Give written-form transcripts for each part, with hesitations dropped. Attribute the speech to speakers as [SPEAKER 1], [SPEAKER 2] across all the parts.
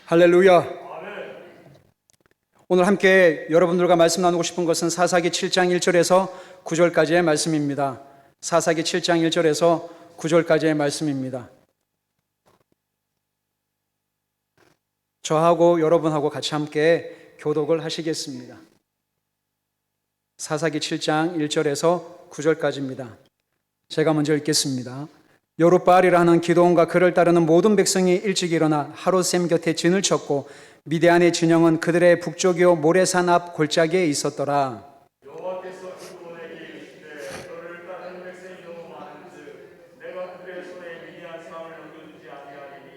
[SPEAKER 1] 할렐루야. 오늘 함께 여러분들과 말씀 나누고 싶은 것은 사사기 7장 1절에서 9절까지의 말씀입니다. 사사기 7장 1절에서 9절까지의 말씀입니다. 저하고 여러분하고 같이 함께 교독을 하시겠습니다. 사사기 7장 1절에서 9절까지입니다. 제가 먼저 읽겠습니다. 여룻바알이라는 기드온과 그를 따르는 모든 백성이 일찍 일어나 하롯셈 곁에 진을 쳤고 미디안의 진영은 그들의 북쪽이요 모레산 앞 골짜기에 있었더라.
[SPEAKER 2] 여호와께서 기드온에게 이르시되 너를 따르는 백성이 너무 많은즉 내가 그들의 손에 미디안 사람을 넘겨주지 아니하리니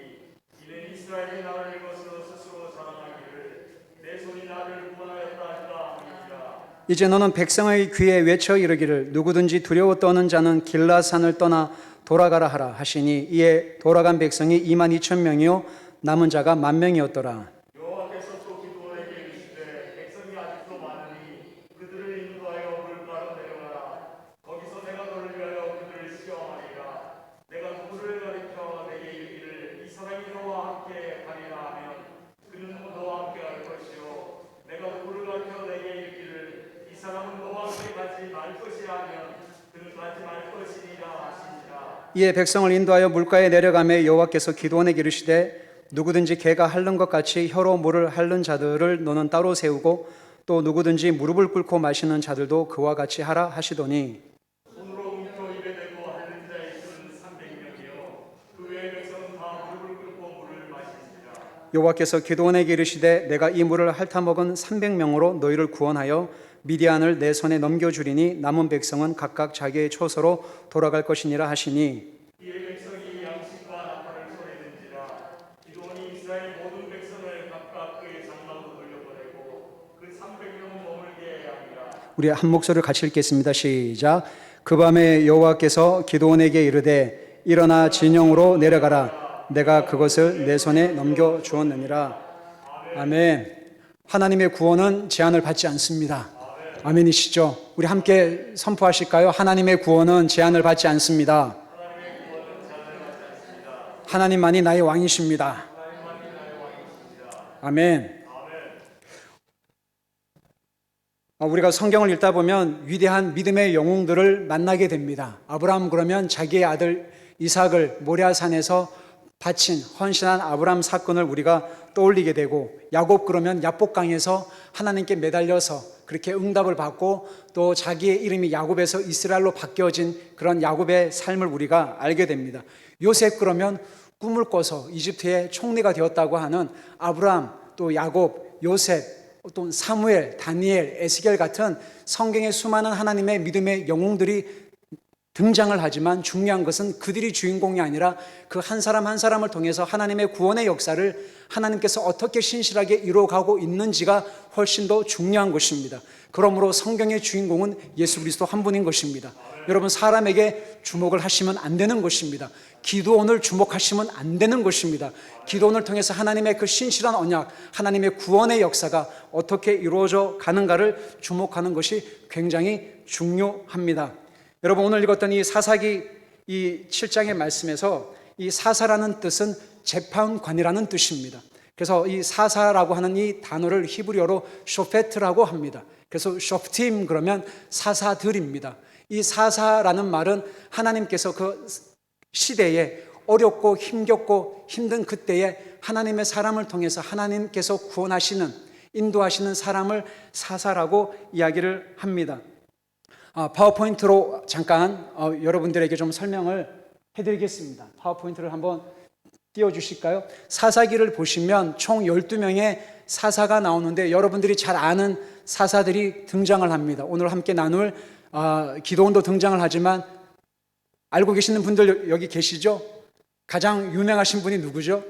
[SPEAKER 2] 이는 이스라엘이 나를 것으로 스스로 자랑하기를 내 손이 나를 구원하였다 하리라 하니라.
[SPEAKER 1] 이제 너는 백성의 귀에 외쳐 이르기를 누구든지 두려워 떠는 자는 길라산을 떠나 돌아가라 하라 하시니 이에 돌아간 백성이 22,000명이요 남은 자가 10,000명이었더라.
[SPEAKER 2] 여호와께서 또 기드온에게 이르시되 백성이 아직도 많으니 그들을 인도하여 물가로 내려가라. 거기서 내가 너를 위하여 그들을 시험하리라. 내가 누구를 가리켜 내게 이르기를 이 사람이 너와 함께 가리라 하면 그는 너와 함께 갈 것이요 내가 누구를 가리켜 내게 이르기를 이 사람은 너와 함께 가지 말 것이라 하면 그는 가지 말 것이니라 하시니라.
[SPEAKER 1] 이에 백성을 인도하여 물가에 내려가매 여호와께서 기드온에게 이르시되 누구든지 개가 핥는 것 같이 혀로 물을 핥는 자들을 너는 따로 세우고 또 누구든지 무릎을 꿇고 마시는 자들도 그와 같이 하라 하시더니
[SPEAKER 2] 손으로 움켜 입에 대고 핥는 자의 수는 300명이요 그 외의 백성은 다 무릎을 꿇고 물을 마시니라.
[SPEAKER 1] 여호와께서 기드온에게 이르시되 내가 이 물을 핥아먹은 300명으로 너희를 구원하여 미디안을 내 손에 넘겨주리니 남은 백성은 각각 자기의 처소로 돌아갈 것이니라 하시니
[SPEAKER 2] 이에 백성이 양식과 나팔을 손에 든지라. 기드온이 이스라엘 모든 백성을 각각 그의 장막으로 돌려보내고 그 300명은 머물게 하니라.
[SPEAKER 1] 우리 한 목소리를 같이 읽겠습니다. 시작. 그 밤에 여호와께서 기드온에게 이르되 일어나 진영으로 내려가라. 내가 그것을 내 손에 넘겨 주었느니라. 아멘. 하나님의 구원은 제한을 받지 않습니다. 아멘이시죠? 우리 함께 선포하실까요? 하나님의 구원은 제한을 받지 않습니다. 하나님만이 나의 왕이십니다. 아멘. 우리가 성경을 읽다 보면 위대한 믿음의 영웅들을 만나게 됩니다. 아브라함 그러면 자기의 아들 이삭을 모리아산에서 바친 헌신한 아브라함 사건을 우리가 떠올리게 되고, 야곱 그러면 야복강에서 하나님께 매달려서 그렇게 응답을 받고 또 자기의 이름이 야곱에서 이스라엘로 바뀌어진 그런 야곱의 삶을 우리가 알게 됩니다. 요셉 그러면 꿈을 꿔서 이집트의 총리가 되었다고 하는 아브라함, 또 야곱, 요셉, 또 사무엘, 다니엘, 에스겔 같은 성경의 수많은 하나님의 믿음의 영웅들이 등장을 하지만 중요한 것은 그들이 주인공이 아니라 그 한 사람 한 사람을 통해서 하나님의 구원의 역사를 하나님께서 어떻게 신실하게 이루어가고 있는지가 훨씬 더 중요한 것입니다. 그러므로 성경의 주인공은 예수 그리스도 한 분인 것입니다. 여러분, 사람에게 주목을 하시면 안 되는 것입니다. 기드온을 주목하시면 안 되는 것입니다. 기드온을 통해서 하나님의 그 신실한 언약, 하나님의 구원의 역사가 어떻게 이루어져 가는가를 주목하는 것이 굉장히 중요합니다. 여러분, 오늘 읽었던 이 사사기 이 7장의 말씀에서 이 사사라는 뜻은 재판관이라는 뜻입니다. 그래서 이 사사라고 하는 이 단어를 히브리어로 쇼페트라고 합니다. 그래서 쇼프팀 그러면 사사들입니다. 이 사사라는 말은 하나님께서 그 시대에 어렵고 힘겹고 힘든 그때에 하나님의 사람을 통해서 하나님께서 구원하시는, 인도하시는 사람을 사사라고 이야기를 합니다. 파워포인트로 잠깐 여러분들에게 좀 설명을 해드리겠습니다. 파워포인트를 한번 띄워주실까요? 사사기를 보시면 총 12명의 사사가 나오는데 여러분들이 잘 아는 사사들이 등장을 합니다. 오늘 함께 나눌 기드온도 등장을 하지만 알고 계시는 분들 여기 계시죠? 가장 유명하신 분이 누구죠?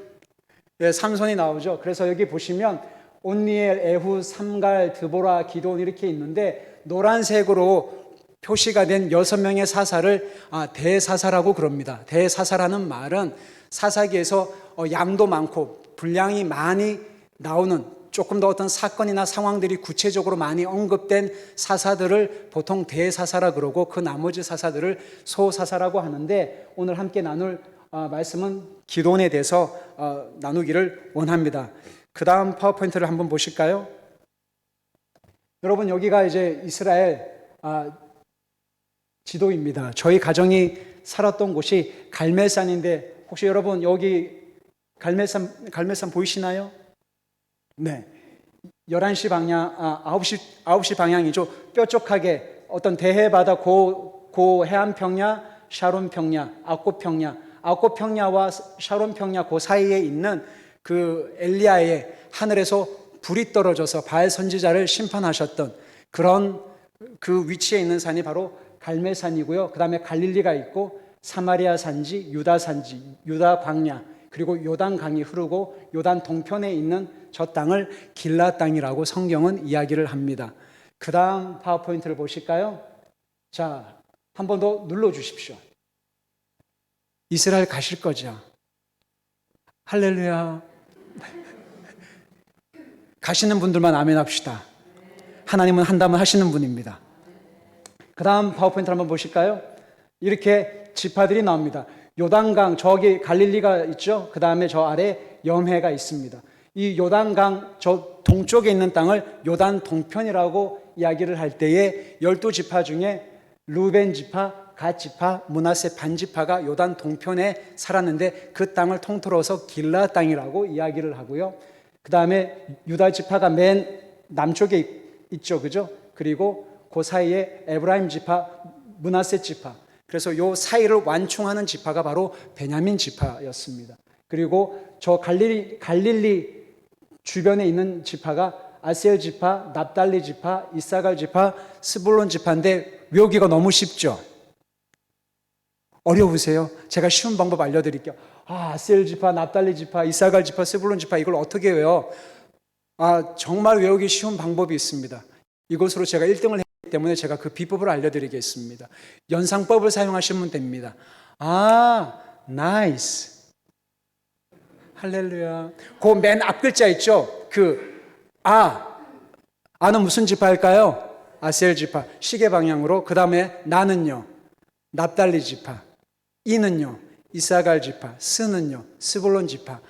[SPEAKER 1] 예, 삼손이 나오죠. 그래서 여기 보시면 온니엘, 에훗, 삼갈, 드보라, 기드온 이렇게 있는데 노란색으로 표시가 된 6명의 사사를 대사사라고 그럽니다. 대사사라는 말은 사사기에서 양도 많고 분량이 많이 나오는, 조금 더 어떤 사건이나 상황들이 구체적으로 많이 언급된 사사들을 보통 대사사라 그러고 그 나머지 사사들을 소사사라고 하는데, 오늘 함께 나눌 말씀은 기도원에 대해서 나누기를 원합니다. 그 다음 파워포인트를 한번 보실까요? 여러분, 여기가 이제 이스라엘 지도입니다. 저희 가정이 살았던 곳이 갈멜산인데 혹시 여러분 여기 갈멜산 보이시나요? 네. 11시 방향, 9시 방향이죠. 뾰족하게 어떤 대해바다 고 해안 평야, 샤론 평야, 아꽃 평야와 샤론 평야 그 사이에 있는 그 엘리야의 하늘에서 불이 떨어져서 바알 선지자를 심판하셨던 그런 그 위치에 있는 산이 바로 갈멜산이고요. 그 다음에 갈릴리가 있고 사마리아 산지, 유다 산지, 유다 광야, 그리고 요단 강이 흐르고 요단 동편에 있는 저 땅을 길라 땅이라고 성경은 이야기를 합니다. 그 다음 파워포인트를 보실까요? 자, 한 번 더 눌러주십시오. 이스라엘 가실 거죠? 할렐루야. 가시는 분들만 아멘 합시다. 하나님은 한다면 하시는 분입니다. 그 다음 파워포인트 한번 보실까요? 이렇게 지파들이 나옵니다. 요단강, 저기 갈릴리가 있죠? 그 다음에 저 아래 염해가 있습니다. 이 요단강 저 동쪽에 있는 땅을 요단 동편이라고 이야기를 할 때에 12지파 중에 루벤 지파, 갓 지파, 므낫세 반 지파가 요단 동편에 살았는데 그 땅을 통틀어서 길라 땅이라고 이야기를 하고요. 그 다음에 유다 지파가 맨 남쪽에 있죠, 그죠? 그리고 그 사이에 에브라임 지파, 므낫세 지파. 그래서 요 사이를 완충하는 지파가 바로 베냐민 지파였습니다. 그리고 저 갈릴리 주변에 있는 지파가 아셀 지파, 납달리 지파, 이사갈 지파, 스불론 지파인데 외우기가 너무 쉽죠? 어려우세요? 제가 쉬운 방법 알려드릴게요. 아셀 지파, 납달리 지파, 이사갈 지파, 스불론 지파 이걸 어떻게 외워? 정말 외우기 쉬운 방법이 있습니다. 이것으로 제가 1등을 했기 때문에 제가 그 비법을 알려드리겠습니다. 연상법을 사용하시면 됩니다. 나이스. 할렐루야. 그 맨 앞 글자 있죠? 아는 무슨 지파일까요? 아셀 지파. 시계 방향으로. 그 다음에 나는요? 납달리 지파. 이는요? 이사갈 지파. 스는요? 스불론 지파.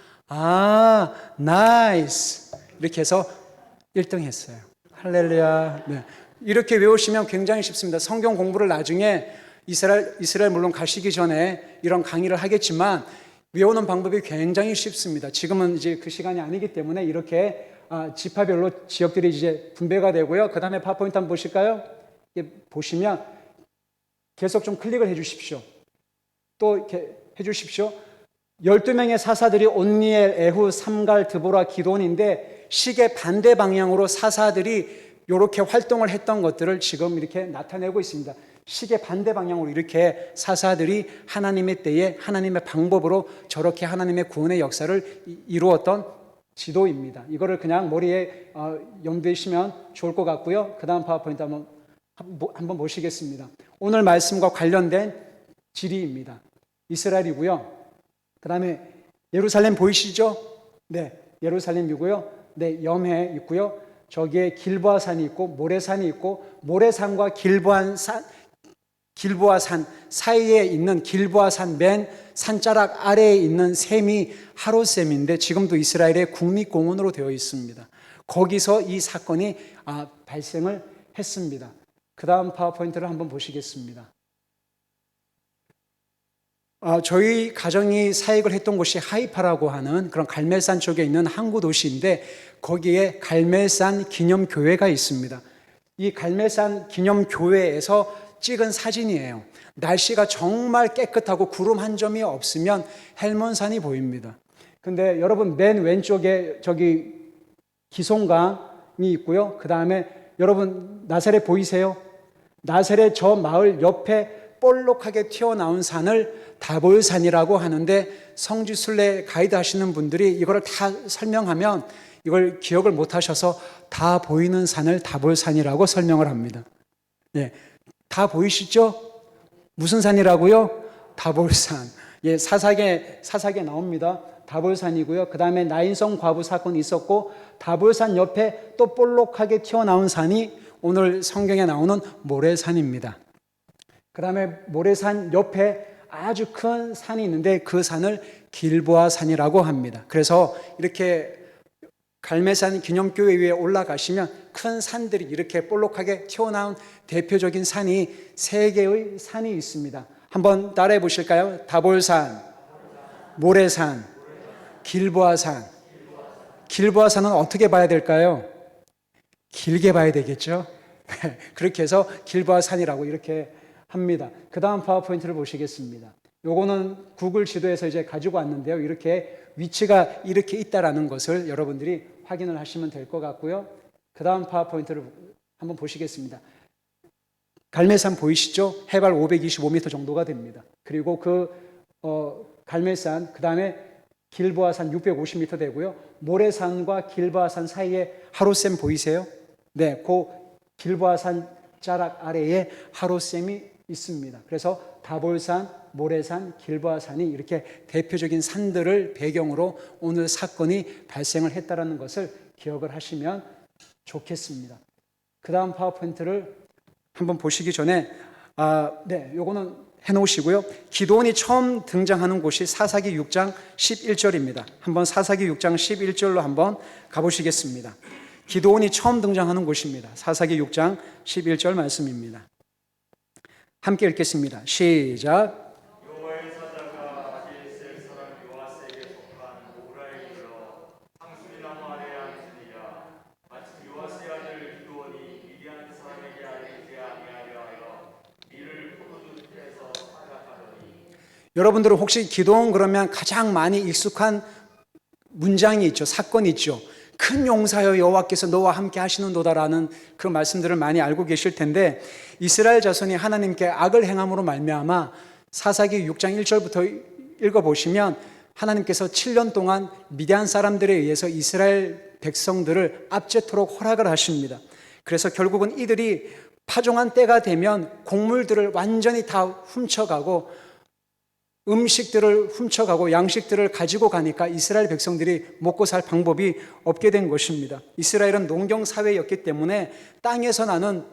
[SPEAKER 1] 나이스. 이렇게 해서 1등 했어요. 할렐루야. 네. 이렇게 외우시면 굉장히 쉽습니다. 성경 공부를 나중에 이스라엘 물론 가시기 전에 이런 강의를 하겠지만 외우는 방법이 굉장히 쉽습니다. 지금은 이제 그 시간이 아니기 때문에 이렇게 지파별로 지역들이 이제 분배가 되고요. 그 다음에 파워포인트 한번 보실까요? 보시면 계속 좀 클릭을 해 주십시오. 또 이렇게 해 주십시오. 12명의 사사들이 온니엘, 에후, 삼갈, 드보라, 기돈인데 시계 반대 방향으로 사사들이 이렇게 활동을 했던 것들을 지금 이렇게 나타내고 있습니다. 시계 반대 방향으로 이렇게 사사들이 하나님의 때에 하나님의 방법으로 저렇게 하나님의 구원의 역사를 이루었던 지도입니다. 이거를 그냥 머리에 염두이시면 좋을 것 같고요. 그 다음 파워포인트 한번 보시겠습니다. 오늘 말씀과 관련된 지리입니다. 이스라엘이고요. 그 다음에 예루살렘 보이시죠? 네, 예루살렘이고요. 네, 염해 있고요. 저기에 길보아산이 있고 모래산이 있고 모래산과 길보아산 사이에 있는 길보아산 맨 산자락 아래에 있는 샘이 하롯샘인데 지금도 이스라엘의 국립공원으로 되어 있습니다. 거기서 이 사건이 발생을 했습니다. 그 다음 파워포인트를 한번 보시겠습니다. 저희 가정이 사역을 했던 곳이 하이파라고 하는 그런 갈멜산 쪽에 있는 항구 도시인데 거기에 갈멜산 기념교회가 있습니다. 이 갈멜산 기념교회에서 찍은 사진이에요. 날씨가 정말 깨끗하고 구름 한 점이 없으면 헬몬산이 보입니다. 근데 여러분 맨 왼쪽에 저기 기송강이 있고요. 그 다음에 여러분 나사렛 보이세요? 나사렛 저 마을 옆에 볼록하게 튀어나온 산을 다볼산이라고 하는데 성지순례 가이드 하시는 분들이 이거를 다 설명하면 이걸 기억을 못 하셔서 다 보이는 산을 다볼산이라고 설명을 합니다. 예, 다 보이시죠? 무슨 산이라고요? 다볼산. 예, 사사기에 나옵니다. 다볼산이고요. 그 다음에 나인성 과부 사건이 있었고 다볼산 옆에 또 볼록하게 튀어나온 산이 오늘 성경에 나오는 모래산입니다. 그 다음에 모래산 옆에 아주 큰 산이 있는데 그 산을 길보아 산이라고 합니다. 그래서 이렇게 갈매산 기념교회 위에 올라가시면 큰 산들이 이렇게 볼록하게 튀어나온 대표적인 산이 세 개의 산이 있습니다. 한번 따라해 보실까요? 다볼산, 모래산, 길보아산. 길보아산은 어떻게 봐야 될까요? 길게 봐야 되겠죠? 그렇게 해서 길보아산이라고 이렇게 합니다. 그 다음 파워포인트를 보시겠습니다. 요거는 구글 지도에서 이제 가지고 왔는데요. 이렇게 위치가 이렇게 있다라는 것을 여러분들이 확인을 하시면 될 것 같고요. 그 다음 파워포인트를 한번 보시겠습니다. 갈매산 보이시죠? 해발 525m 정도가 됩니다. 그리고 갈매산, 그 다음에 길보아산 650m 되고요. 모래산과 길보아산 사이에 하루샘 보이세요? 네, 그 길보아산 자락 아래에 하루샘이 있습니다. 그래서 다볼산, 모래산, 길보아산이 이렇게 대표적인 산들을 배경으로 오늘 사건이 발생을 했다는 것을 기억을 하시면 좋겠습니다. 그 다음 파워포인트를 한번 보시기 전에 요거는 해놓으시고요. 기드온이 처음 등장하는 곳이 사사기 6장 11절입니다. 한번 사사기 6장 11절로 한번 가보시겠습니다. 기드온이 처음 등장하는 곳입니다. 사사기 6장 11절 말씀입니다. 함께 읽겠습니다. 시작.
[SPEAKER 2] 여호와의 사자가 아비에셀 사람 요아스에게 속한 오라에 이르러 상수리 나무 아래에 앉으니라. 마침 요아스의 아들 기드온이 미디안 사람에게 알리지 아니하려 하여 이를 포도주 틀에서 사냥하더니.
[SPEAKER 1] 여러분들은 혹시 기드온 그러면 가장 많이 익숙한 문장이 있죠. 사건이 있죠. 큰 용사여 여호와께서 너와 함께 하시는도다라는 그 말씀들을 많이 알고 계실 텐데, 이스라엘 자손이 하나님께 악을 행함으로 말미암아 사사기 6장 1절부터 읽어보시면 하나님께서 7년 동안 미디안 사람들에 의해서 이스라엘 백성들을 압제토록 허락을 하십니다. 그래서 결국은 이들이 파종한 때가 되면 곡물들을 완전히 다 훔쳐가고 음식들을 훔쳐가고 양식들을 가지고 가니까 이스라엘 백성들이 먹고 살 방법이 없게 된 것입니다. 이스라엘은 농경사회였기 때문에 땅에서 나는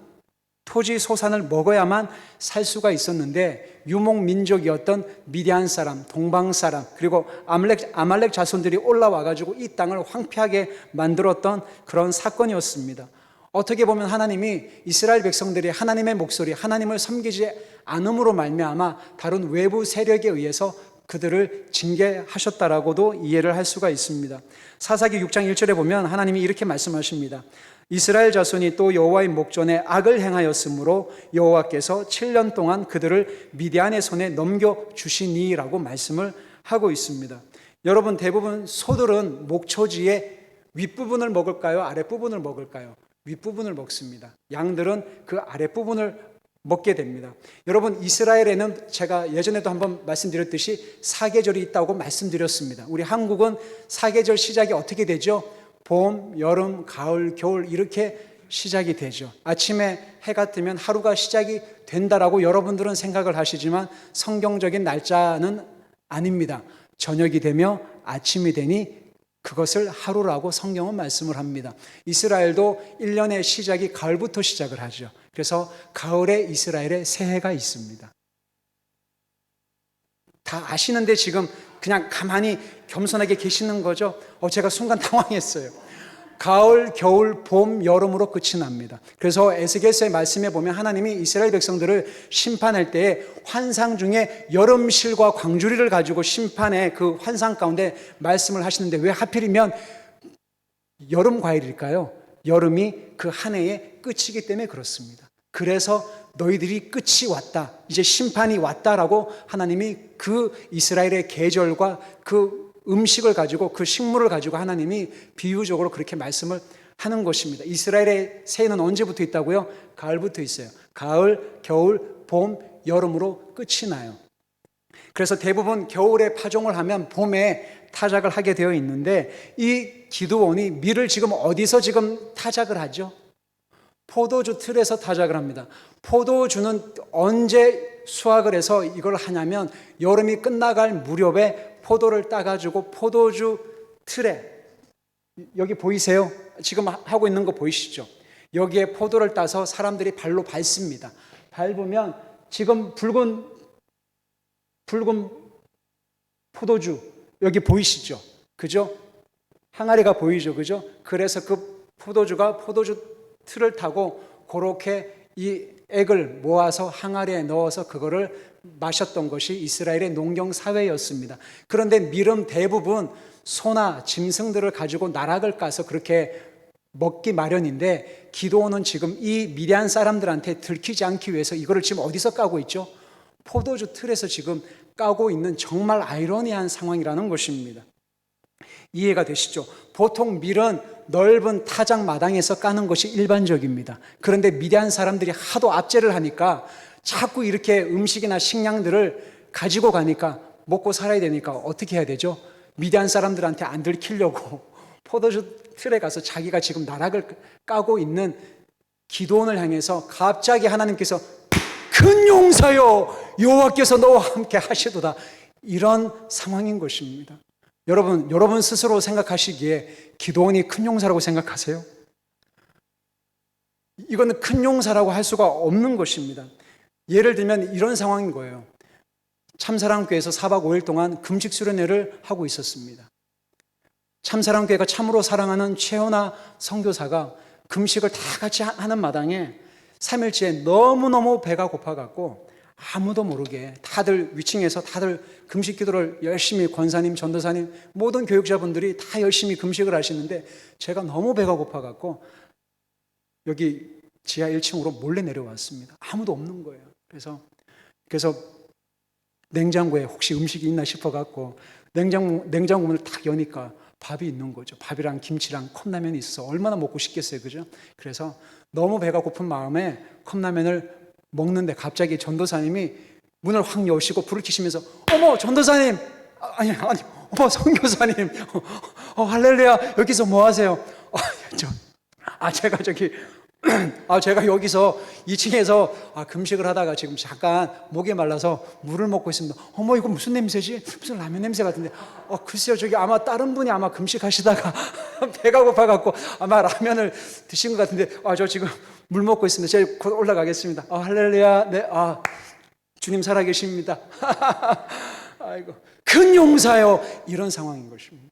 [SPEAKER 1] 토지 소산을 먹어야만 살 수가 있었는데, 유목민족이었던 미디안 사람, 동방 사람, 그리고 아말렉 자손들이 올라와가지고 이 땅을 황폐하게 만들었던 그런 사건이었습니다. 어떻게 보면 하나님이 이스라엘 백성들이 하나님의 목소리, 하나님을 섬기지 않음으로 말미암아 다른 외부 세력에 의해서 그들을 징계하셨다라고도 이해를 할 수가 있습니다. 사사기 6장 1절에 보면 하나님이 이렇게 말씀하십니다. 이스라엘 자손이 또 여호와의 목전에 악을 행하였으므로 여호와께서 7년 동안 그들을 미디안의 손에 넘겨주시니라고 말씀을 하고 있습니다. 여러분, 대부분 소들은 목초지의 윗부분을 먹을까요? 아랫부분을 먹을까요? 윗부분을 먹습니다. 양들은 그 아랫부분을 먹게 됩니다. 여러분, 이스라엘에는 제가 예전에도 한번 말씀드렸듯이 사계절이 있다고 말씀드렸습니다. 우리 한국은 사계절 시작이 어떻게 되죠? 봄, 여름, 가을, 겨울 이렇게 시작이 되죠. 아침에 해가 뜨면 하루가 시작이 된다라고 여러분들은 생각을 하시지만 성경적인 날짜는 아닙니다. 저녁이 되며 아침이 되니 그것을 하루라고 성경은 말씀을 합니다. 이스라엘도 1년의 시작이 가을부터 시작을 하죠. 그래서 가을에 이스라엘에 새해가 있습니다. 다 아시는데 지금 그냥 가만히 겸손하게 계시는 거죠? 제가 순간 당황했어요. 가을, 겨울, 봄, 여름으로 끝이 납니다. 그래서 에스겔서의 말씀에 보면 하나님이 이스라엘 백성들을 심판할 때에 환상 중에 여름실과 광주리를 가지고 심판의 그 환상 가운데 말씀을 하시는데 왜 하필이면 여름 과일일까요? 여름이 그 한 해의 끝이기 때문에 그렇습니다. 그래서 너희들이 끝이 왔다, 이제 심판이 왔다라고 하나님이 그 이스라엘의 계절과 그 음식을 가지고, 그 식물을 가지고 하나님이 비유적으로 그렇게 말씀을 하는 것입니다. 이스라엘의 새해는 언제부터 있다고요? 가을부터 있어요. 가을, 겨울, 봄, 여름으로 끝이 나요. 그래서 대부분 겨울에 파종을 하면 봄에 타작을 하게 되어 있는데, 이 기드온이 밀을 지금 어디서 지금 타작을 하죠? 포도주 틀에서 타작을 합니다. 포도주는 언제 수확을 해서 이걸 하냐면 여름이 끝나갈 무렵에 포도를 따가지고 포도주 틀에, 여기 보이세요? 지금 하고 있는 거 보이시죠? 여기에 포도를 따서 사람들이 발로 밟습니다. 밟으면 지금 붉은 붉은 포도주 여기 보이시죠? 그죠? 항아리가 보이죠? 그죠? 그래서 그 포도주가 포도주 틀을 타고 그렇게 이 액을 모아서 항아리에 넣어서 그거를 마셨던 것이 이스라엘의 농경 사회였습니다. 그런데 밀은 대부분 소나 짐승들을 가지고 나락을 까서 그렇게 먹기 마련인데 기드온은 지금 이 미디안 사람들한테 들키지 않기 위해서 이거를 지금 어디서 까고 있죠? 포도주 틀에서 지금 까고 있는 정말 아이러니한 상황이라는 것입니다. 이해가 되시죠? 보통 밀은 넓은 타작 마당에서 까는 것이 일반적입니다. 그런데 미디안 사람들이 하도 압제를 하니까 자꾸 이렇게 음식이나 식량들을 가지고 가니까 먹고 살아야 되니까 어떻게 해야 되죠? 미디안 사람들한테 안 들키려고 포도주 틀에 가서 자기가 지금 나락을 까고 있는 기드온을 향해서 갑자기 하나님께서 큰 용사여 여호와께서 너와 함께 하시도다, 이런 상황인 것입니다. 여러분 스스로 생각하시기에 기드온이 큰 용사라고 생각하세요? 이거는 큰 용사라고 할 수가 없는 것입니다. 예를 들면 이런 상황인 거예요. 참사랑교회에서 4박 5일 동안 금식 수련회를 하고 있었습니다. 참사랑교회가 참으로 사랑하는 최연아 선교사가 금식을 다 같이 하는 마당에 3일째 너무너무 배가 고파갖고 아무도 모르게 다들 위층에서 다들 금식 기도를 열심히, 권사님, 전도사님, 모든 교육자분들이 다 열심히 금식을 하시는데 제가 너무 배가 고파갖고 여기 지하 1층으로 몰래 내려왔습니다. 아무도 없는 거예요. 그래서 냉장고에 혹시 음식이 있나 싶어갖고 냉장고 문을 딱 여니까 밥이 있는 거죠. 밥이랑 김치랑 컵라면이 있어. 얼마나 먹고 싶겠어요, 그죠? 그래서 너무 배가 고픈 마음에 컵라면을 먹는데 갑자기 전도사님이 문을 확 여시고 불을 켜시면서 어머 전도사님, 아니 어머 선교사님, 할렐루야, 여기서 뭐 하세요? 제가 여기서 2층에서 금식을 하다가 지금 잠깐 목이 말라서 물을 먹고 있습니다. 어머 이거 무슨 냄새지? 무슨 라면 냄새 같은데. 글쎄요, 저기 아마 다른 분이 아마 금식하시다가 배가 고파갖고 아마 라면을 드신 것 같은데 저 지금 물 먹고 있습니다. 제가 곧 올라가겠습니다. 할렐루야. 네, 주님 살아계십니다. 아이고, 큰 용사요, 이런 상황인 것입니다.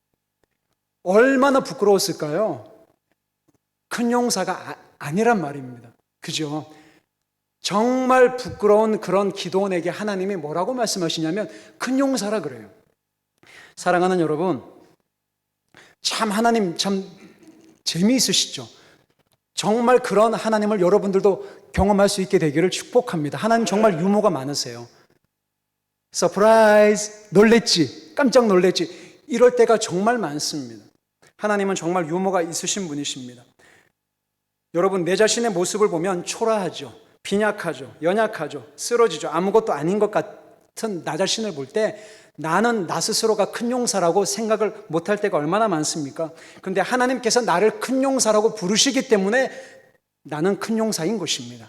[SPEAKER 1] 얼마나 부끄러웠을까요? 큰 용사가 아니란 말입니다. 그죠? 정말 부끄러운 그런 기드온에게 하나님이 뭐라고 말씀하시냐면 큰 용사라 그래요. 사랑하는 여러분, 참 하나님 참 재미있으시죠? 정말 그런 하나님을 여러분들도 경험할 수 있게 되기를 축복합니다. 하나님 정말 유머가 많으세요. 서프라이즈, 놀랬지, 깜짝 놀랬지, 이럴 때가 정말 많습니다. 하나님은 정말 유머가 있으신 분이십니다. 여러분, 내 자신의 모습을 보면 초라하죠, 빈약하죠, 연약하죠, 쓰러지죠. 아무것도 아닌 것 같은 나 자신을 볼 때 나는 나 스스로가 큰 용사라고 생각을 못할 때가 얼마나 많습니까? 그런데 하나님께서 나를 큰 용사라고 부르시기 때문에 나는 큰 용사인 것입니다.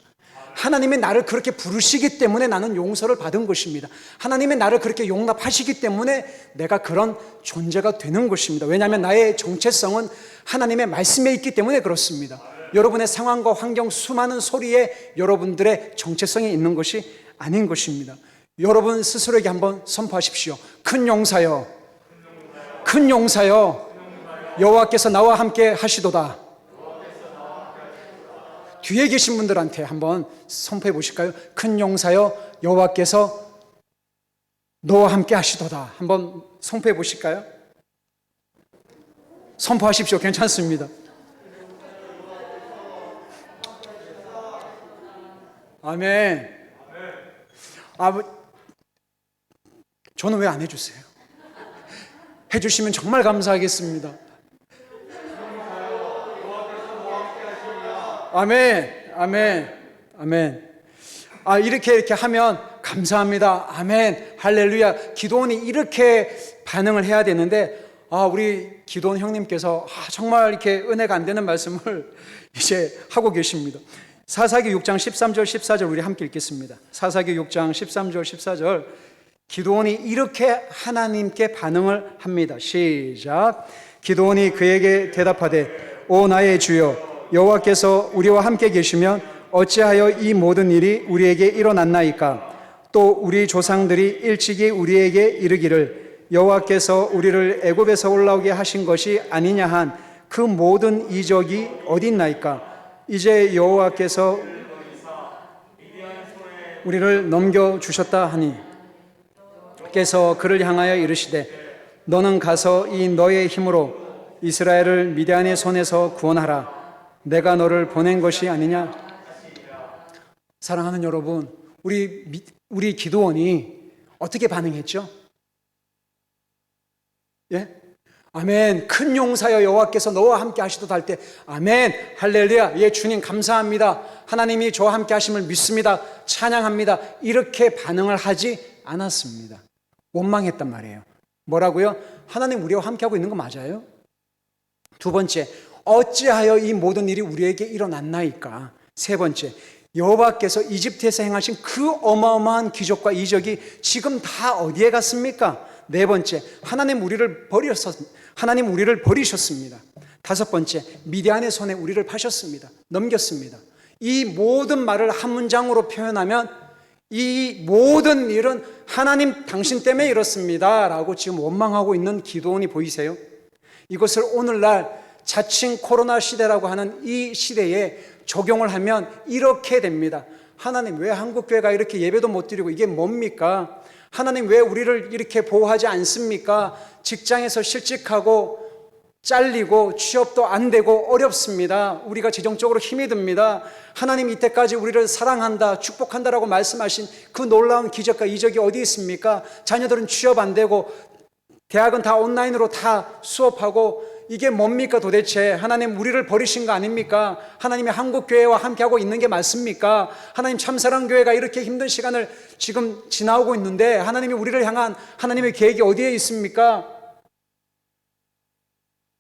[SPEAKER 1] 하나님이 나를 그렇게 부르시기 때문에 나는 용서를 받은 것입니다. 하나님이 나를 그렇게 용납하시기 때문에 내가 그런 존재가 되는 것입니다. 왜냐하면 나의 정체성은 하나님의 말씀에 있기 때문에 그렇습니다. 여러분의 상황과 환경, 수많은 소리에 여러분들의 정체성이 있는 것이 아닌 것입니다. 여러분 스스로에게 한번 선포하십시오. 큰 용사여, 큰 용사여, 여호와께서 나와 함께 하시도다. 뒤에 계신 분들한테 한번 선포해 보실까요? 큰 용사여, 여호와께서 너와 함께 하시도다. 한번 선포해 보실까요? 선포하십시오. 괜찮습니다. 아멘. 저는 왜 안 해주세요? 해주시면 정말 감사하겠습니다. 아멘, 아멘, 아멘. 이렇게 하면 감사합니다. 아멘, 할렐루야. 기도원이 이렇게 반응을 해야 되는데, 우리 기도원 형님께서 정말 이렇게 은혜가 안 되는 말씀을 이제 하고 계십니다. 사사기 6장 13절 14절 우리 함께 읽겠습니다. 사사기 6장 13절 14절. 기드온이 이렇게 하나님께 반응을 합니다. 시작. 기드온이 그에게 대답하되 오 나의 주여 여호와께서 우리와 함께 계시면 어찌하여 이 모든 일이 우리에게 일어났나이까? 또 우리 조상들이 일찍이 우리에게 이르기를 여호와께서 우리를 애굽에서 올라오게 하신 것이 아니냐 한 그 모든 이적이 어딨나이까. 이제 여호와께서 우리를 넘겨주셨다 하니 께서 그를 향하여 이르시되 너는 가서 이 너의 힘으로 이스라엘을 미디안의 손에서 구원하라. 내가 너를 보낸 것이 아니냐. 사랑하는 여러분, 우리 기드온이 어떻게 반응했죠? 예? 아멘. 큰 용사여 여호와께서 너와 함께 하시도다 할 때 아멘 할렐루야 예 주님 감사합니다. 하나님이 저와 함께 하심을 믿습니다. 찬양합니다. 이렇게 반응을 하지 않았습니다. 원망했단 말이에요. 뭐라고요? 하나님 우리와 함께하고 있는 거 맞아요? 두 번째, 어찌하여 이 모든 일이 우리에게 일어났나이까. 세 번째, 여호와께서 이집트에서 행하신 그 어마어마한 기적과 이적이 지금 다 어디에 갔습니까? 네 번째, 하나님 우리를 버리셨습니다. 다섯 번째, 미디안의 손에 우리를 파셨습니다. 넘겼습니다. 이 모든 말을 한 문장으로 표현하면 이 모든 일은 하나님 당신 때문에 이렇습니다 라고 지금 원망하고 있는 기드온이 보이세요? 이것을 오늘날 자칭 코로나 시대라고 하는 이 시대에 적용을 하면 이렇게 됩니다. 하나님 왜 한국교회가 이렇게 예배도 못 드리고 이게 뭡니까? 하나님 왜 우리를 이렇게 보호하지 않습니까? 직장에서 실직하고 잘리고 취업도 안 되고 어렵습니다. 우리가 재정적으로 힘이 듭니다. 하나님 이때까지 우리를 사랑한다, 축복한다라고 말씀하신 그 놀라운 기적과 이적이 어디 있습니까? 자녀들은 취업 안 되고 대학은 다 온라인으로 다 수업하고 이게 뭡니까 도대체? 하나님 우리를 버리신 거 아닙니까? 하나님이 한국교회와 함께하고 있는 게 맞습니까? 하나님 참사랑교회가 이렇게 힘든 시간을 지금 지나오고 있는데 하나님이 우리를 향한 하나님의 계획이 어디에 있습니까?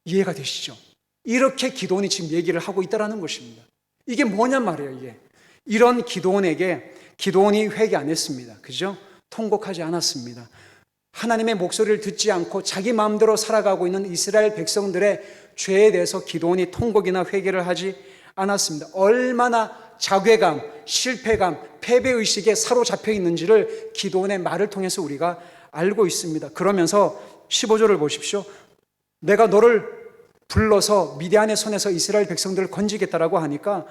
[SPEAKER 1] 이해가 되시죠? 이렇게 기드온이 지금 얘기를 하고 있다는 것입니다. 이게 뭐냔 말이에요. 이게 이런 기드온에게 기드온이 회개 안 했습니다. 그죠? 통곡하지 않았습니다. 하나님의 목소리를 듣지 않고 자기 마음대로 살아가고 있는 이스라엘 백성들의 죄에 대해서 기드온이 통곡이나 회개를 하지 않았습니다. 얼마나 자괴감, 실패감, 패배의식에 사로잡혀 있는지를 기드온의 말을 통해서 우리가 알고 있습니다. 그러면서 15절을 보십시오. 내가 너를 불러서 미디안의 손에서 이스라엘 백성들을 건지겠다라고 하니까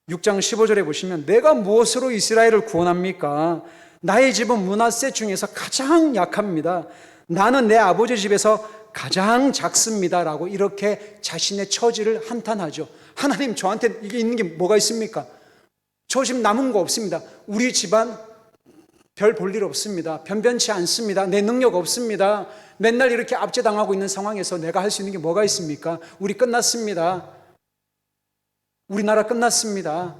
[SPEAKER 1] 6장 15절에 보시면 내가 무엇으로 이스라엘을 구원합니까? 나의 집은 므낫세 중에서 가장 약합니다. 나는 내 아버지 집에서 가장 작습니다 라고 이렇게 자신의 처지를 한탄하죠. 하나님 저한테 이게 있는 게 뭐가 있습니까? 저 지금 남은 거 없습니다. 우리 집안 별 볼 일 없습니다. 변변치 않습니다. 내 능력 없습니다. 맨날 이렇게 압제당하고 있는 상황에서 내가 할 수 있는 게 뭐가 있습니까? 우리 끝났습니다. 우리나라 끝났습니다.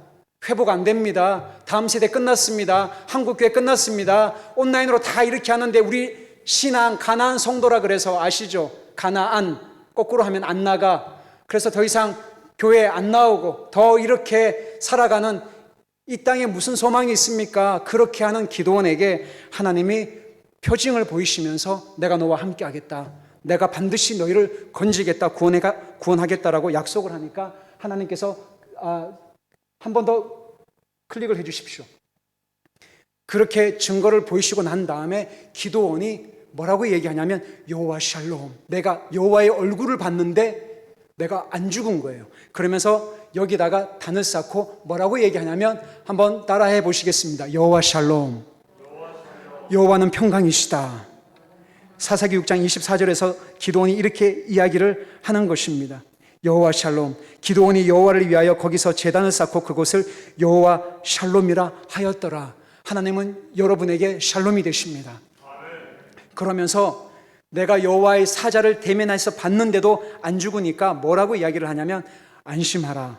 [SPEAKER 1] 회복 안 됩니다. 다음 세대 끝났습니다. 한국교회 끝났습니다. 온라인으로 다 이렇게 하는데 우리 신앙 가나안 성도라 그래서 아시죠? 가나안 거꾸로 하면 안 나가. 그래서 더 이상 교회에 안 나오고 더 이렇게 살아가는 이 땅에 무슨 소망이 있습니까? 그렇게 하는 기드온에게 하나님이 표징을 보이시면서 내가 너와 함께 하겠다. 내가 반드시 너희를 건지겠다. 구원하겠다라고 약속을 하니까 하나님께서 한 번 더 클릭을 해 주십시오. 그렇게 증거를 보이시고 난 다음에 기드온이 뭐라고 얘기하냐면 여호와 샬롬. 내가 여호와의 얼굴을 봤는데 내가 안 죽은 거예요. 그러면서 여기다가 단을 쌓고 뭐라고 얘기하냐면 한번 따라해 보시겠습니다. 여호와 샬롬. 여호와는 평강이시다. 사사기 6장 24절에서 기드온이 이렇게 이야기를 하는 것입니다. 여호와 샬롬. 기드온이 여호와를 위하여 거기서 제단을 쌓고 그곳을 여호와 샬롬이라 하였더라. 하나님은 여러분에게 샬롬이 되십니다. 그러면서 내가 여호와의 사자를 대면해서 봤는데도 안 죽으니까 뭐라고 이야기를 하냐면 안심하라.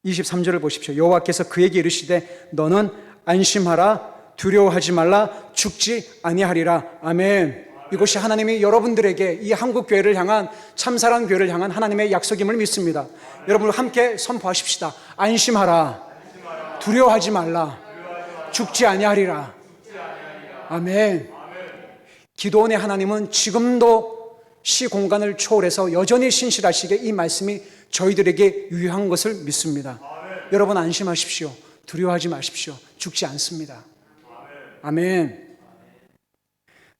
[SPEAKER 1] 23절을 보십시오. 여호와께서 그에게 이르시되 너는 안심하라. 두려워하지 말라. 죽지 아니하리라. 아멘. 이것이 하나님이 여러분들에게 이 한국교회를 향한 참사랑교회를 향한 하나님의 약속임을 믿습니다. 여러분 함께 선포하십시다. 안심하라. 두려워하지 말라. 죽지 아니하리라. 아멘. 기드온의 하나님은 지금도 시공간을 초월해서 여전히 신실하시게 이 말씀이 저희들에게 유효한 것을 믿습니다. 여러분 안심하십시오. 두려워하지 마십시오. 죽지 않습니다. 아멘.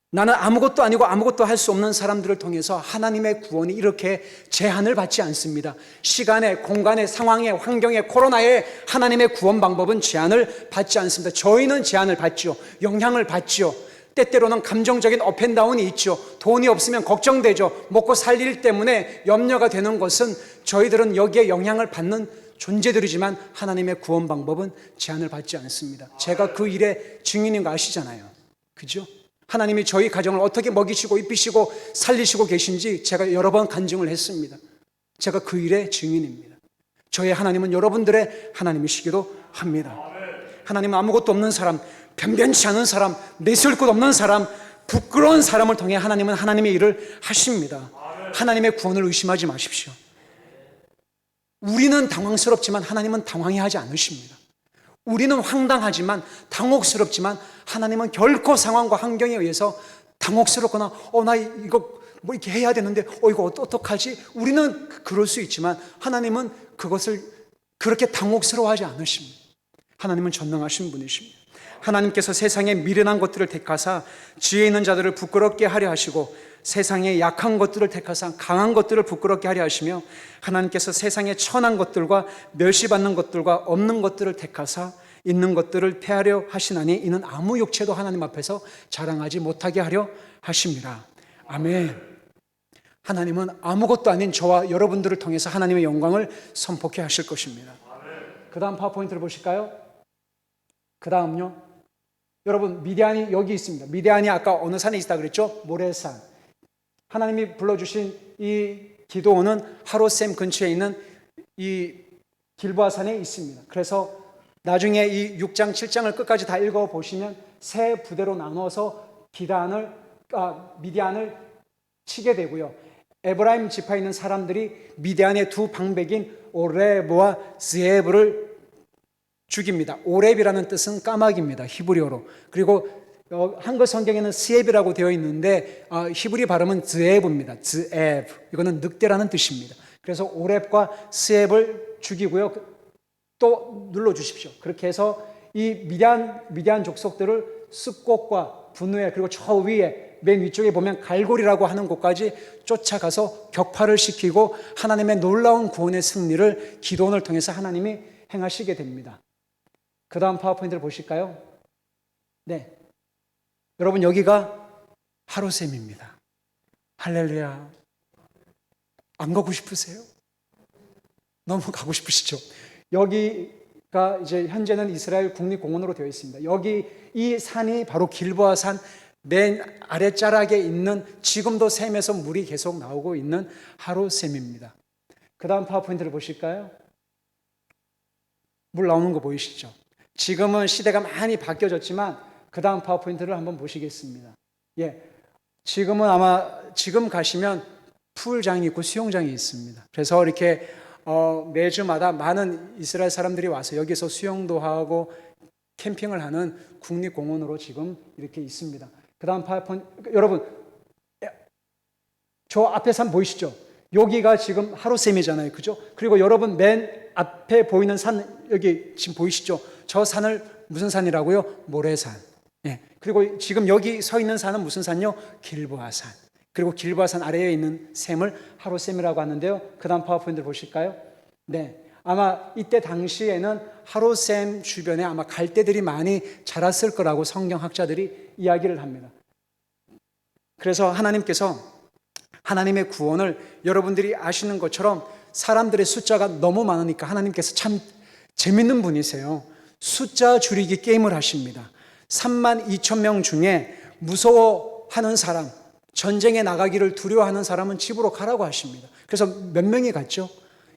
[SPEAKER 1] 나는 아무것도 아니고 아무것도 할 수 없는 사람들을 통해서 하나님의 구원이 이렇게 제한을 받지 않습니다. 시간에, 공간에, 상황에, 환경에, 코로나에 하나님의 구원 방법은 제한을 받지 않습니다. 저희는 제한을 받죠. 영향을 받죠. 때때로는 감정적인 업앤다운이 있죠. 돈이 없으면 걱정되죠. 먹고 살 일 때문에 염려가 되는 것은 저희들은 여기에 영향을 받는 존재들이지만 하나님의 구원 방법은 제한을 받지 않습니다. 제가 그 일의 증인인 거 아시잖아요. 그죠? 하나님이 저희 가정을 어떻게 먹이시고 입히시고 살리시고 계신지 제가 여러 번 간증을 했습니다. 제가 그 일의 증인입니다. 저의 하나님은 여러분들의 하나님이시기도 합니다. 하나님은 아무것도 없는 사람, 변변치 않은 사람, 내세울 것 없는 사람, 부끄러운 사람을 통해 하나님은 하나님의 일을 하십니다. 하나님의 구원을 의심하지 마십시오. 우리는 당황스럽지만 하나님은 당황해하지 않으십니다. 우리는 황당하지만 당혹스럽지만 하나님은 결코 상황과 환경에 의해서 당혹스럽거나 나 이거 뭐 이렇게 해야 되는데 이거 어떡하지? 우리는 그럴 수 있지만 하나님은 그것을 그렇게 당혹스러워하지 않으십니다. 하나님은 전능하신 분이십니다. 하나님께서 세상의 미련한 것들을 택하사 지혜 있는 자들을 부끄럽게 하려 하시고 세상의 약한 것들을 택하사 강한 것들을 부끄럽게 하려 하시며 하나님께서 세상의 천한 것들과 멸시받는 것들과 없는 것들을 택하사 있는 것들을 폐하려 하시나니 이는 아무 육체도 하나님 앞에서 자랑하지 못하게 하려 하십니다. 아멘. 하나님은 아무것도 아닌 저와 여러분들을 통해서 하나님의 영광을 선포케 하실 것입니다. 그 다음 파워포인트를 보실까요? 그 다음요. 여러분, 미디안이 여기 있습니다. 미디안이 아까 어느 산에 있다 그랬죠? 모레산. 하나님이 불러주신 이 기도원은 하롯셈 근처에 있는 이 길보아산에 있습니다. 그래서 나중에 이 6장, 7장을 끝까지 다 읽어보시면 세 부대로 나눠서 미디안을 치게 되고요. 에브라임 지파에 있는 사람들이 미디안의 두 방백인 오렙과 스에브를 죽입니다. 오렙이라는 뜻은 까마귀입니다. 히브리어로. 그리고 한글 성경에는 스에브라고 되어 있는데 히브리 발음은 드에브입니다. 드에브. 이거는 늑대라는 뜻입니다. 그래서 오렙과 스에브를 죽이고요. 또 눌러주십시오. 그렇게 해서 이 미디안 족속들을 습곡과 분노에 그리고 저 위에 맨 위쪽에 보면 갈골이라고 하는 곳까지 쫓아가서 격파를 시키고 하나님의 놀라운 구원의 승리를 기도원을 통해서 하나님이 행하시게 됩니다. 그 다음 파워포인트를 보실까요? 네. 여러분, 여기가 하롯셈입니다. 할렐루야. 안 가고 싶으세요? 너무 가고 싶으시죠? 여기가 이제 현재는 이스라엘 국립공원으로 되어 있습니다. 여기 이 산이 바로 길보아산 맨 아랫자락에 있는 지금도 샘에서 물이 계속 나오고 있는 하롯셈입니다. 그 다음 파워포인트를 보실까요? 물 나오는 거 보이시죠? 지금은 시대가 많이 바뀌어졌지만 그 다음 파워포인트를 한번 보시겠습니다. 지금은 아마 지금 가시면 풀장이 있고 수영장이 있습니다. 그래서 이렇게 매주마다 많은 이스라엘 사람들이 와서 여기서 수영도 하고 캠핑을 하는 국립공원으로 지금 이렇게 있습니다. 그 다음 파워포인트, 여러분, 저 앞에 산 보이시죠? 여기가 지금 하롯셈이잖아요. 그죠? 그리고 여러분 맨 앞에 보이는 산, 여기 지금 보이시죠? 저 산을 무슨 산이라고요? 모래산. 그리고 지금 여기 서 있는 산은 무슨 산요? 길보아산. 그리고 길보아산 아래에 있는 샘을 하롯셈이라고 하는데요. 그 다음 파워포인트를 보실까요? 네. 아마 이때 당시에는 하롯셈 주변에 아마 갈대들이 많이 자랐을 거라고 성경학자들이 이야기를 합니다. 그래서 하나님께서 하나님의 구원을 여러분들이 아시는 것처럼 사람들의 숫자가 너무 많으니까 하나님께서 참 재밌는 분이세요. 숫자 줄이기 게임을 하십니다. 32,000명 중에 무서워하는 사람, 전쟁에 나가기를 두려워하는 사람은 집으로 가라고 하십니다. 그래서 몇 명이 갔죠?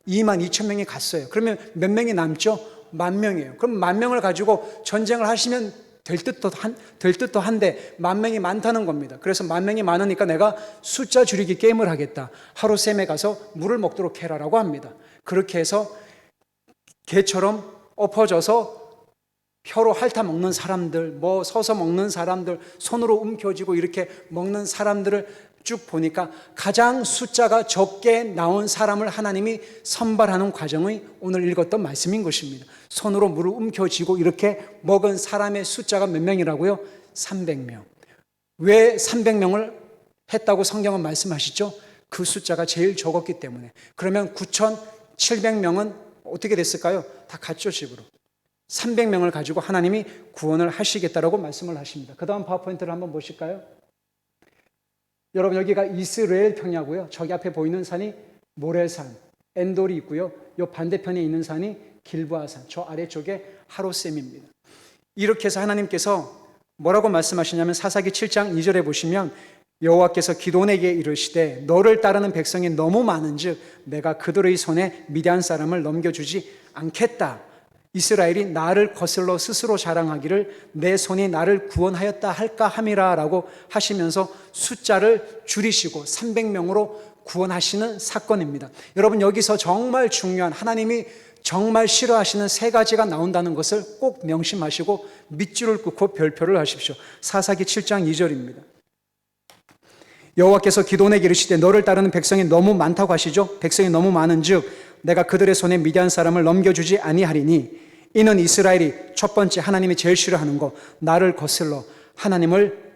[SPEAKER 1] 22,000명이 갔어요. 그러면 몇 명이 남죠? 10,000명이에요. 그럼 10,000명을 가지고 전쟁을 하시면 될 듯도 한데 10,000명이 많다는 겁니다. 그래서 10,000명이 많으니까 내가 숫자 줄이기 게임을 하겠다. 하롯셈에 가서 물을 먹도록 해라라고 합니다. 그렇게 해서 개처럼 엎어져서 혀로 핥아 먹는 사람들, 서서 먹는 사람들, 손으로 움켜쥐고 이렇게 먹는 사람들을 쭉 보니까 가장 숫자가 적게 나온 사람을 하나님이 선발하는 과정이 오늘 읽었던 말씀인 것입니다. 손으로 물을 움켜쥐고 이렇게 먹은 사람의 숫자가 몇 명이라고요? 300명. 왜 300명을 했다고 성경은 말씀하시죠? 그 숫자가 제일 적었기 때문에. 그러면 9,700명은 어떻게 됐을까요? 다 갔죠, 집으로. 300명을 가지고 하나님이 구원을 하시겠다라고 말씀을 하십니다. 그 다음 파워포인트를 한번 보실까요? 여러분, 여기가 이스라엘 평야고요. 저기 앞에 보이는 산이 모레산, 엔돌이 있고요. 이 반대편에 있는 산이 길보아산, 저 아래쪽에 하롯셈입니다. 이렇게 해서 하나님께서 뭐라고 말씀하시냐면 사사기 7장 2절에 보시면 여호와께서 기드온에게 이르시되 너를 따르는 백성이 너무 많은즉 내가 그들의 손에 미디안 사람을 넘겨주지 않겠다. 이스라엘이 나를 거슬러 스스로 자랑하기를 내 손이 나를 구원하였다 할까 함이라 라고 하시면서 숫자를 줄이시고 300명으로 구원하시는 사건입니다. 여러분, 여기서 정말 중요한, 하나님이 정말 싫어하시는 세 가지가 나온다는 것을 꼭 명심하시고 밑줄을 긋고 별표를 하십시오. 사사기 7장 2절입니다. 여호와께서 기드온에게 이르시되 너를 따르는 백성이 너무 많다고 하시죠. 백성이 너무 많은즉 내가 그들의 손에 미디안 사람을 넘겨주지 아니하리니 이는 이스라엘이 첫 번째 하나님이 제일 싫어하는 거, 나를 거슬러 하나님을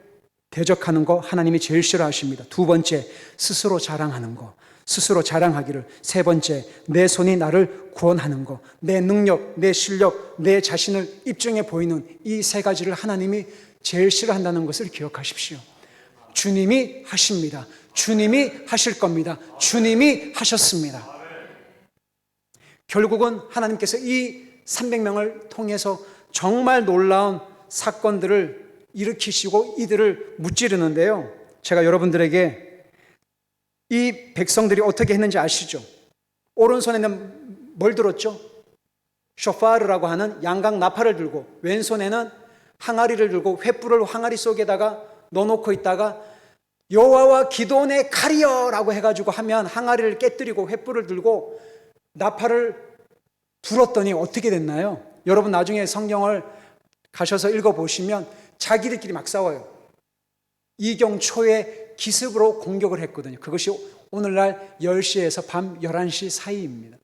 [SPEAKER 1] 대적하는 거 하나님이 제일 싫어하십니다. 두 번째, 스스로 자랑하는 거, 스스로 자랑하기를. 세 번째, 내 손이 나를 구원하는 거, 내 능력, 내 실력, 내 자신을 입증해 보이는 이 세 가지를 하나님이 제일 싫어한다는 것을 기억하십시오. 주님이 하십니다. 주님이 하실 겁니다. 주님이 하셨습니다. 결국은 하나님께서 이 300명을 통해서 정말 놀라운 사건들을 일으키시고 이들을 무찌르는데요. 제가 여러분들에게 이 백성들이 어떻게 했는지 아시죠? 오른손에는 뭘 들었죠? 쇼파르라고 하는 양각 나팔을 들고, 왼손에는 항아리를 들고 횃불을 항아리 속에다가 넣어놓고 있다가 여호와와 기드온의 칼이여라고 해가지고 하면 항아리를 깨뜨리고 횃불을 들고 나팔을 불었더니 어떻게 됐나요? 여러분, 나중에 성경을 가셔서 읽어보시면 자기들끼리 막 싸워요. 이경 초에 기습으로 공격을 했거든요. 그것이 오늘날 10시에서 밤 11시 사이입니다.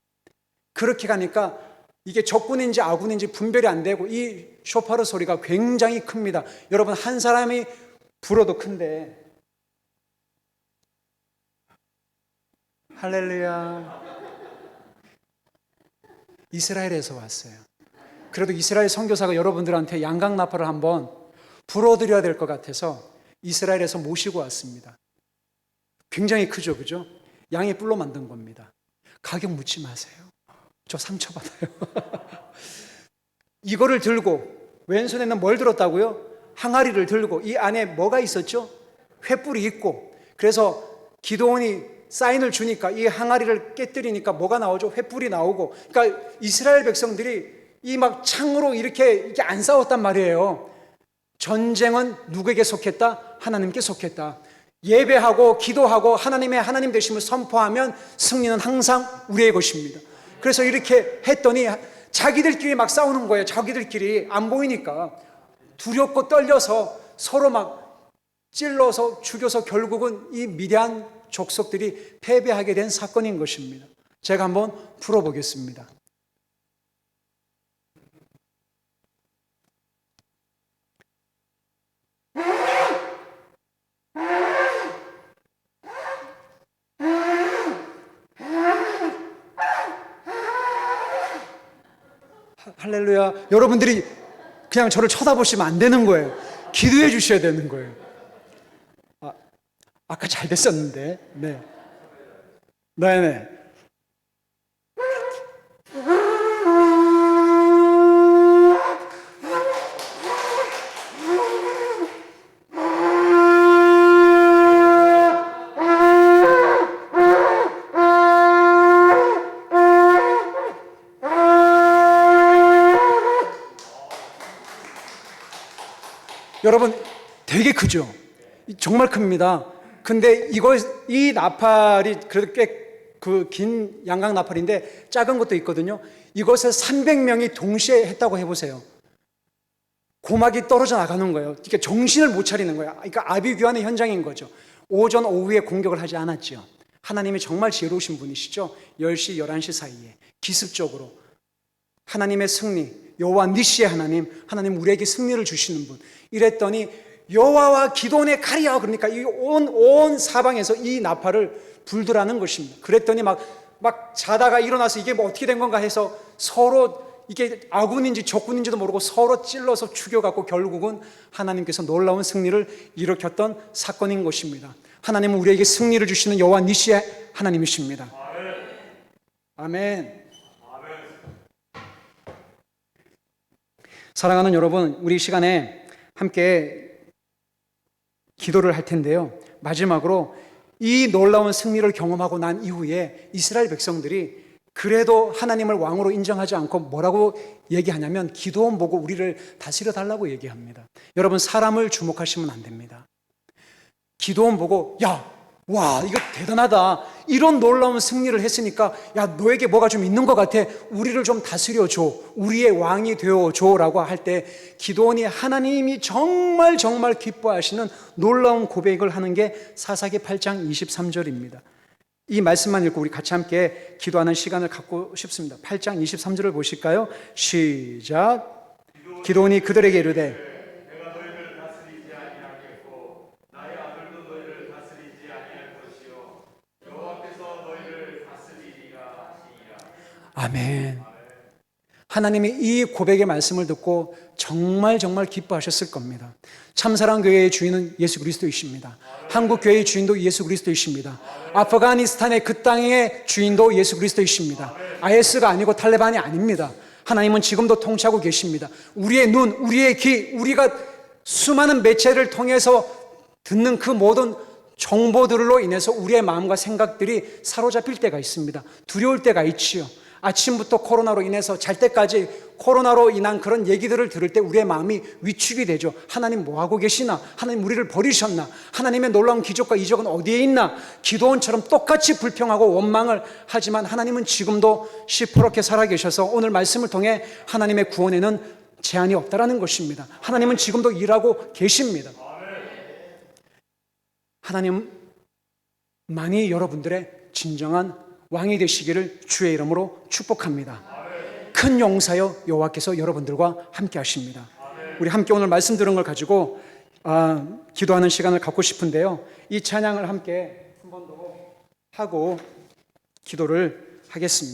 [SPEAKER 1] 그렇게 가니까 이게 적군인지 아군인지 분별이 안 되고 이 쇼파르 소리가 굉장히 큽니다. 여러분, 한 사람이 불어도 큰데, 할렐루야. 이스라엘에서 왔어요. 그래도 이스라엘 선교사가 여러분들한테 양각 나팔을 한번 불어드려야 될 것 같아서 이스라엘에서 모시고 왔습니다. 굉장히 크죠, 그죠? 양의 뿔로 만든 겁니다. 가격 묻지 마세요. 저 상처받아요. 이거를 들고, 왼손에는 뭘 들었다고요? 항아리를 들고, 이 안에 뭐가 있었죠? 횃불이 있고, 그래서 기드온이 사인을 주니까 이 항아리를 깨뜨리니까 뭐가 나오죠? 횃불이 나오고. 그러니까 이스라엘 백성들이 이 막 창으로 이렇게 안 싸웠단 말이에요. 전쟁은 누구에게 속했다? 하나님께 속했다. 예배하고 기도하고 하나님의 하나님 되심을 선포하면 승리는 항상 우리의 것입니다. 그래서 이렇게 했더니 자기들끼리 막 싸우는 거예요. 자기들끼리 안 보이니까 두렵고 떨려서 서로 막 찔러서 죽여서 결국은 이 미디안 족속들이 패배하게 된 사건인 것입니다. 제가 한번 풀어보겠습니다. 할렐루야. 여러분들이 그냥 저를 쳐다보시면 안 되는 거예요. 기도해 주셔야 되는 거예요. 아까 잘 됐었는데. 네. 네네. 여러분, 되게 크죠? 정말 큽니다. 근데 이 나팔이 그래도 꽤 그 긴 양각 나팔인데 작은 것도 있거든요. 이것을 300명이 동시에 했다고 해보세요. 고막이 떨어져 나가는 거예요. 그러니까 정신을 못 차리는 거예요. 그러니까 아비규환의 현장인 거죠. 오전, 오후에 공격을 하지 않았죠. 하나님이 정말 지혜로우신 분이시죠. 10시, 11시 사이에 기습적으로 하나님의 승리, 여호와 니시의 하나님 우리에게 승리를 주시는 분. 이랬더니 여호와와 기도원의 칼이야. 그러니까 이 온 사방에서 이 나팔을 불더라는 것입니다. 그랬더니 막 자다가 일어나서 이게 뭐 어떻게 된 건가 해서 서로 이게 아군인지 적군인지도 모르고 서로 찔러서 죽여갖고 결국은 하나님께서 놀라운 승리를 일으켰던 사건인 것입니다. 하나님은 우리에게 승리를 주시는 여호와 니시의 하나님이십니다. 아멘. 사랑하는 여러분, 우리 이 시간에 함께 기도를 할 텐데요. 마지막으로 이 놀라운 승리를 경험하고 난 이후에 이스라엘 백성들이 그래도 하나님을 왕으로 인정하지 않고 뭐라고 얘기하냐면 기도원 보고 우리를 다스려 달라고 얘기합니다. 여러분, 사람을 주목하시면 안 됩니다. 기도원 보고 와 이거 대단하다, 이런 놀라운 승리를 했으니까 너에게 뭐가 좀 있는 것 같아, 우리를 좀 다스려줘, 우리의 왕이 되어줘 라고 할 때 기도원이 하나님이 정말 기뻐하시는 놀라운 고백을 하는 게 사사기 8장 23절입니다 이 말씀만 읽고 우리 같이 함께 기도하는 시간을 갖고 싶습니다. 8장 23절을 보실까요? 시작. 기도원이 그들에게 이르되
[SPEAKER 2] 내가 너희를 다스리지 아니하겠고 나의 아들도 너희를 다스리지 아니할 것이요 여호와께서 너희를 다스리리라 하시니라.
[SPEAKER 1] 아멘. 하나님이 이 고백의 말씀을 듣고 정말 기뻐하셨을 겁니다. 참사랑 교회의 주인은 예수 그리스도이십니다. 한국 교회의 주인도 예수 그리스도이십니다. 아프가니스탄의 그 땅의 주인도 예수 그리스도이십니다. IS가 아니고 탈레반이 아닙니다. 하나님은 지금도 통치하고 계십니다. 우리의 눈, 우리의 귀, 우리가 수많은 매체를 통해서 듣는 그 모든 정보들로 인해서 우리의 마음과 생각들이 사로잡힐 때가 있습니다. 두려울 때가 있지요. 아침부터 코로나로 인해서 잘 때까지 코로나로 인한 그런 얘기들을 들을 때 우리의 마음이 위축이 되죠. 하나님 뭐하고 계시나? 하나님 우리를 버리셨나? 하나님의 놀라운 기적과 이적은 어디에 있나? 기도원처럼 똑같이 불평하고 원망을 하지만 하나님은 지금도 시퍼렇게 살아계셔서 오늘 말씀을 통해 하나님의 구원에는 제한이 없다라는 것입니다. 하나님은 지금도 일하고 계십니다. 하나님만이 여러분들의 진정한 왕이 되시기를 주의 이름으로 축복합니다. 큰 용사여 여호와께서 여러분들과 함께 하십니다. 우리 함께 오늘 말씀 들은 걸 가지고 기도하는 시간을 갖고 싶은데요. 이 찬양을 함께 한 번 더 하고 기도를 하겠습니다.